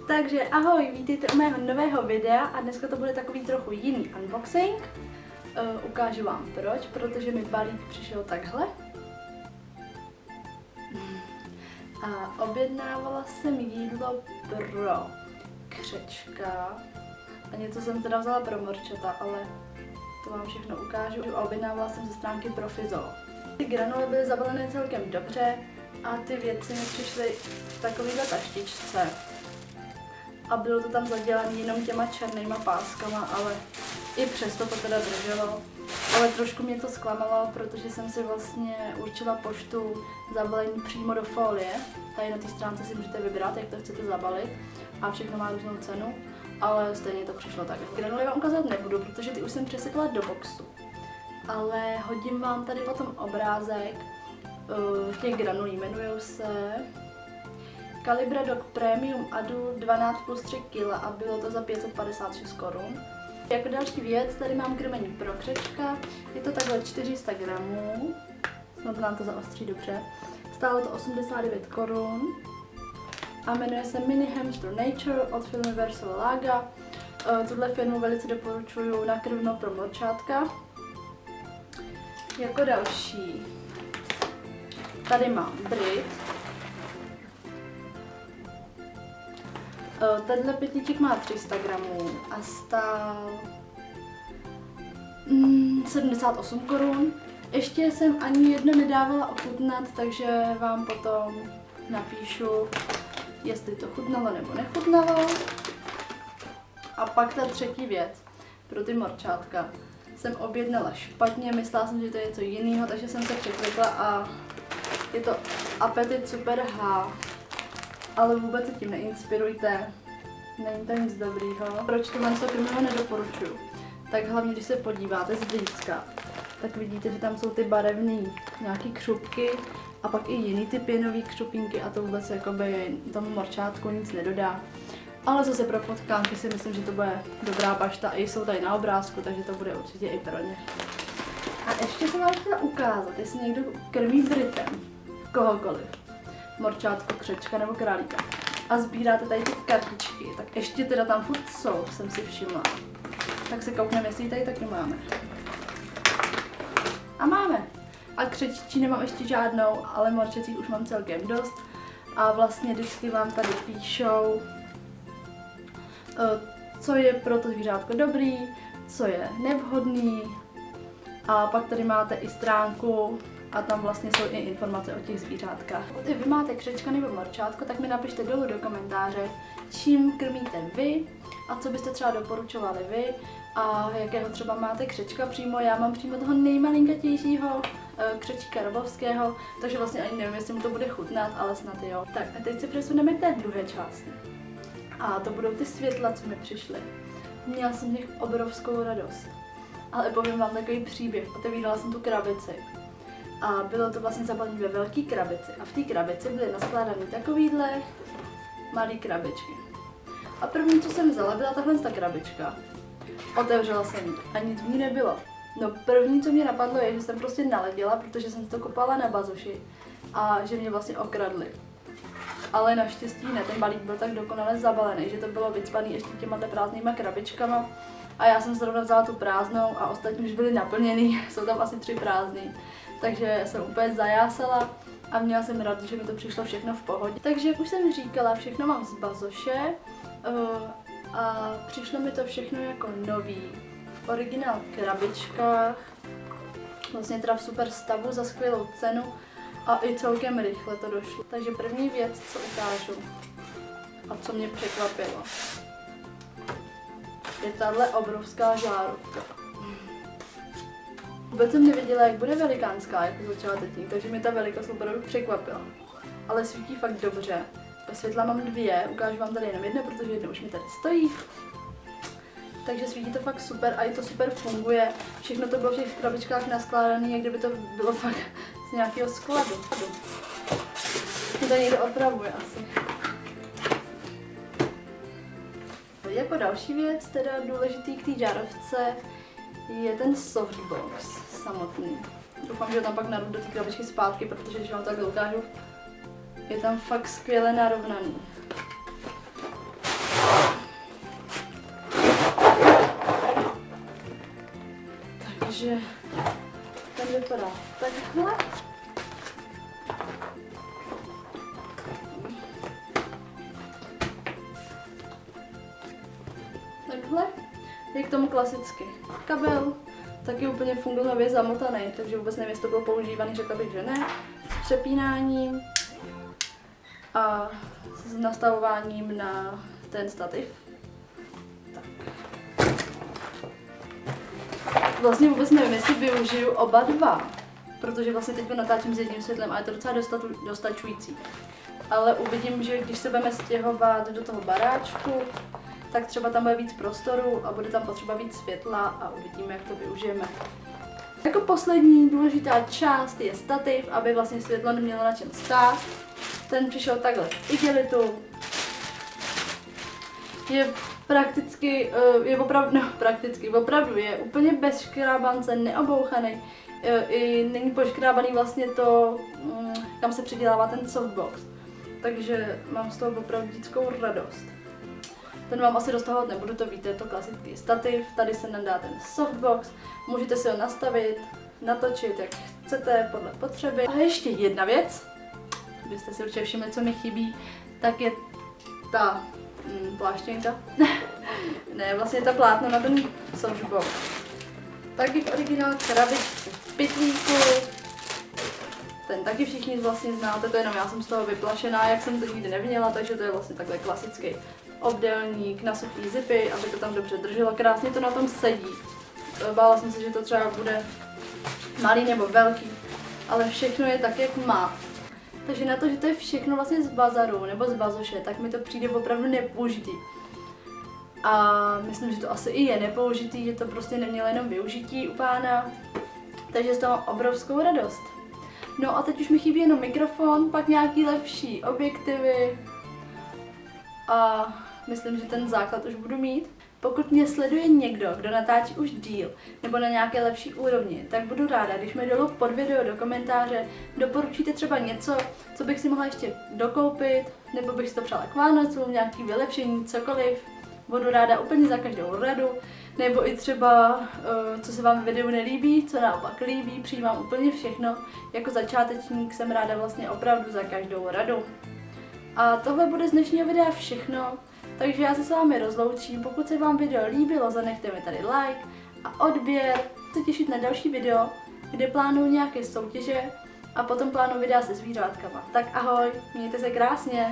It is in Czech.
Takže ahoj, vítejte u mého nového videa a dneska to bude takový trochu jiný unboxing. Ukážu vám proč, protože mi balík přišel takhle. A objednávala jsem jídlo pro křečka a něco jsem teda vzala pro morčata, ale to vám všechno ukážu. A objednávala jsem ze stránky Profizo. Ty granule byly zabalené celkem dobře a ty věci mi přišly v takovéhle taštičce. A bylo to tam zadělané jenom těma černýma páskama, ale i přesto to teda drželo. Ale trošku mě to zklamalo, protože jsem si vlastně určila poštu zabalení přímo do folie. Tady na té stránce si můžete vybrat, jak to chcete zabalit a všechno má různou cenu, ale stejně to přišlo tak. Granuly vám ukázat nebudu, protože ty už jsem přesypala do boxu. Ale hodím vám tady potom obrázek těch granulí, jmenujou se Calibra Dog Premium Adult 12 plus 3 kg a bylo to za 556 korun. Jako další věc, tady mám krmení pro křečka, je to takhle 400 gramů, snad nám to zaostří dobře, stálo to 89 korun a jmenuje se Mini Hamster Nature od firmy Verso Laga. Tuhle firmu velice doporučuju na krmno pro morčátka. Jako další, tady mám Brit. Tenhle pytlíček má 300 gramů a stál 78 korun. Ještě jsem ani jedno nedávala ochutnat, takže vám potom napíšu, jestli to chutnalo nebo nechutnalo. A pak ta třetí věc, pro ty morčátka. Jsem objednala špatně, myslela jsem, že to je něco jiného, takže jsem se překlikla a je to Appetit Super H. Ale vůbec se tím neinspirujte, není to nic dobrýho. Proč tohle krmivo nedoporučuju? Tak hlavně, když se podíváte zblízka, tak vidíte, že tam jsou ty barevné nějaký křupky a pak i jiný ty pěnový křupinky a to vůbec jakoby tomu morčátku nic nedodá. Ale zase pro potkánky si myslím, že to bude dobrá bašta i jsou tady na obrázku, takže to bude určitě i pro ně. A ještě jsem vám chtěla ukázat, jestli někdo krmí Britem, kohokoliv. Morčátko, křečka nebo králíka. A sbíráte tady ty kartičky, tak ještě teda tam furt jsou, jsem si všimla. Tak se koukneme, jestli ji tady taky máme. A máme. A křeččí nemám ještě žádnou, ale morčecích už mám celkem dost. A vlastně vždycky vám tady píšou, co je pro to zvířátko dobrý, co je nevhodný. A pak tady máte i stránku, a tam vlastně jsou i informace o těch zvířátkách. Pokud vy máte křečka nebo morčátko, tak mi napište dolů do komentáře, čím krmíte vy a co byste třeba doporučovali vy a jakého třeba máte křečka přímo. Já mám přímo toho nejmalinkatějšího křečíka robovského, takže vlastně ani nevím, jestli mu to bude chutnat, ale snad jo. Tak a teď se přesuneme k té druhé části. A to budou ty světla, co mi přišly. Měla jsem z nich obrovskou radost. Ale povím vám takový příběh. Otevírala jsem tu krabici. A bylo to vlastně zabalené ve velké krabici. A v té krabici byly naskládané takovýhle malé krabičky. A první, co jsem vzala, byla tahle ta krabička. Otevřela jsem ji a nic v ní nebylo. No první, co mě napadlo, je, že jsem prostě naletěla, protože jsem si to kopala na bazoši a že mě vlastně okradli. Ale naštěstí ne, ten balík byl tak dokonale zabalený, že to bylo vycpaný ještě těma prázdnýma krabičkama. A já jsem zrovna vzala tu prázdnou a ostatní už byly naplněný, jsou tam asi 3 prázdný. Takže jsem úplně zajásala a měla jsem radost, že mi to přišlo všechno v pohodě. Takže jak už jsem říkala, všechno mám z bazoše a přišlo mi to všechno jako nový, v originál krabičkách, vlastně teda v super stavu za skvělou cenu a i celkem rychle to došlo. Takže první věc, co ukážu a co mě překvapilo, je tahle obrovská žárovka. Vůbec jsem nevěděla, jak bude velikánská, jak začala tetník, takže mi ta velikost opravdu překvapila. Ale svítí fakt dobře. Světla mám 2, ukážu vám tady jenom jedno, protože jedno už mi tady stojí. Takže svítí to fakt super a i to super funguje. Všechno to bylo v těch krabičkách naskládané, jak kdyby to bylo fakt z nějakého skladu. Mě to někdo opravuje asi. Jako další věc, teda důležitý k té žárovce, je ten softbox samotný. Doufám, že ho tam pak narubu do té krabičky zpátky, protože když vám tak ukážu, je tam fakt skvěle narovnaný. Takže ten vypadá takhle. Takhle. Je k tomu klasicky kabel, taky úplně fungově zamotaný, takže vůbec nevím, jestli to bylo používaný, řekla bych, že ne. S přepínáním a s nastavováním na ten stativ. Tak. Vlastně vůbec nevím, jestli využiju oba dva, protože vlastně teď natáčím s jedním světlem a je to docela dostačující. Ale uvidím, že když se budeme stěhovat do toho baráčku, tak třeba tam bude víc prostoru a bude tam potřeba víc světla a uvidíme, jak to využijeme. Jako poslední důležitá část je stativ, aby vlastně světlo nemělo na čem stát. Ten přišel takhle v igelitu. Je prakticky, opravdu je úplně bez škrábance, neobouchaný. I není poškrábaný vlastně to, kam se přidělává ten softbox. Takže mám z toho opravdu dětskou radost. Ten vám asi roztahovat nebudu, to víte, je to klasický stativ, tady se nadá ten softbox, můžete si ho nastavit, natočit, jak chcete, podle potřeby. A ještě jedna věc, byste si určitě všimli, co mi chybí, tak je ta pláštěnka, ne, vlastně ta plátno na ten softbox. Taky v originál krabičce v pytlíku, ten taky všichni vlastně znáte, to jenom já jsem z toho vyplašená, jak jsem to nikdy neměla, takže to je vlastně takhle klasický obdélník na suchý zipy, aby to tam dobře drželo, krásně to na tom sedí. Bála jsem se, že to třeba bude malý nebo velký, ale všechno je tak, jak má. Takže na to, že to je všechno vlastně z bazaru nebo z bazoše, tak mi to přijde opravdu nepoužitý. A myslím, že to asi i je nepoužitý, že to prostě nemělo jenom využití u pána, takže z toho mám obrovskou radost. No a teď už mi chybí jenom mikrofon, pak nějaký lepší objektivy a myslím, že ten základ už budu mít. Pokud mě sleduje někdo, kdo natáčí už díl nebo na nějaké lepší úrovni, tak budu ráda, když mi dolů pod video do komentáře doporučíte třeba něco, co bych si mohla ještě dokoupit, nebo bych si to přála k Vánocům, nějaký vylepšení, cokoliv. Budu ráda úplně za každou radu, nebo i třeba, co se vám v videu nelíbí, co naopak líbí, přijímám úplně všechno. Jako začátečník jsem ráda vlastně opravdu za každou radu. A tohle bude z dnešního videa všechno, takže já se s vámi rozloučím. Pokud se vám video líbilo, zanechte mi tady like a odběr. Chci těšit na další video, kde plánuju nějaké soutěže a potom plánuju videa se zvířátkama. Tak ahoj, mějte se krásně!